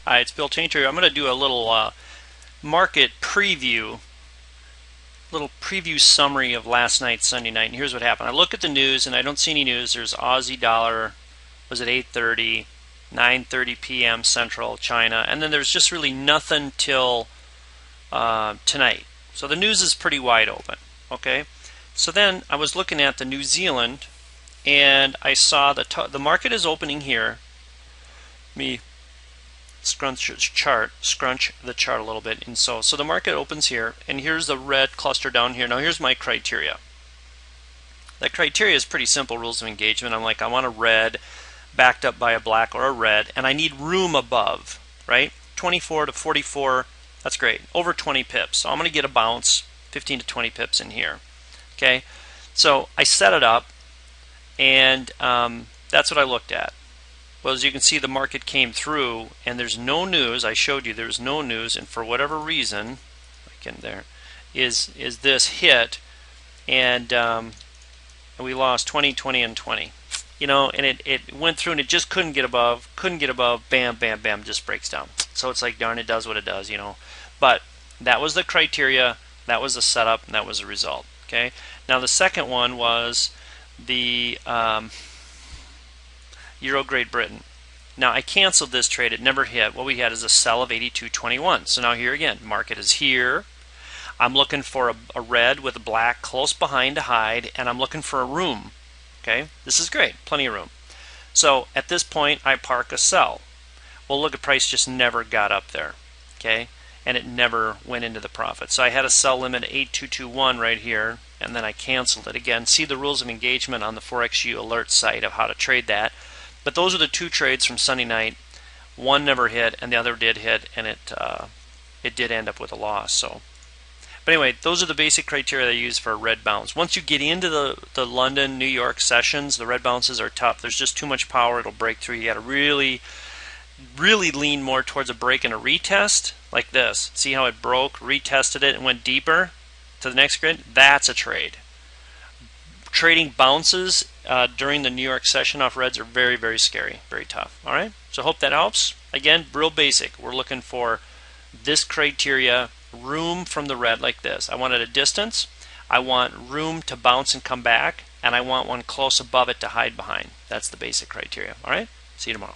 Hi, it's Bill Tainter. I'm going to do a little market preview, little preview summary of last night, Sunday night. And here's what happened. I look at the news and I don't see any news. There's Aussie dollar was at 8:30, 9:30 p.m. Central China, and then there's just really nothing till tonight. So the news is pretty wide open. Okay, so then I was looking at the New Zealand, and I saw the market is opening here. Me scrunch the chart a little bit, and so the market opens here, and here's the red cluster down here. Now here's my criteria. That criteria is pretty simple. Rules of engagement. I'm like, I want a red backed up by a black or a red, and I need room above, right? 24 to 44, that's great. Over 20 pips. So I'm going to get a bounce, 15 to 20 pips in here. Okay, so I set it up, and that's what I looked at. Well, as you can see, the market came through, and there's no news. I showed you there's no news, and for whatever reason, like in there, is this hit, and we lost 20, 20, and 20. You know, and it went through, and it just couldn't get above, bam, bam, bam, just breaks down. So it's like, darn, it does what it does, you know. But that was the criteria, that was the setup, and that was the result. Okay. Now the second one was the Euro Great Britain. Now I canceled this trade. It never hit. What we had is a sell of 82.21. So now here again, market is here. I'm looking for a red with a black close behind to hide, and I'm looking for a room. Okay, this is great, plenty of room. So at this point, I park a sell. Well, look, at price just never got up there. Okay, and it never went into the profit. So I had a sell limit at 8221 right here, and then I canceled it. Again, see the rules of engagement on the ForexU alert site of how to trade that. But those are the two trades from Sunday night. One never hit, and the other did hit, and it did end up with a loss. So, but anyway, those are the basic criteria I use for a red bounce. Once you get into the London, New York sessions, the red bounces are tough. There's just too much power. It'll break through. You got to really lean more towards a break and a retest, like this. See how it broke, retested it, and went deeper to the next grid? That's a trade. Trading bounces during the New York session off reds are very, very scary, very tough. All right, so hope that helps. Again, real basic. We're looking for this criteria, room from the red like this. I want it a distance. I want room to bounce and come back, and I want one close above it to hide behind. That's the basic criteria. All right, see you tomorrow.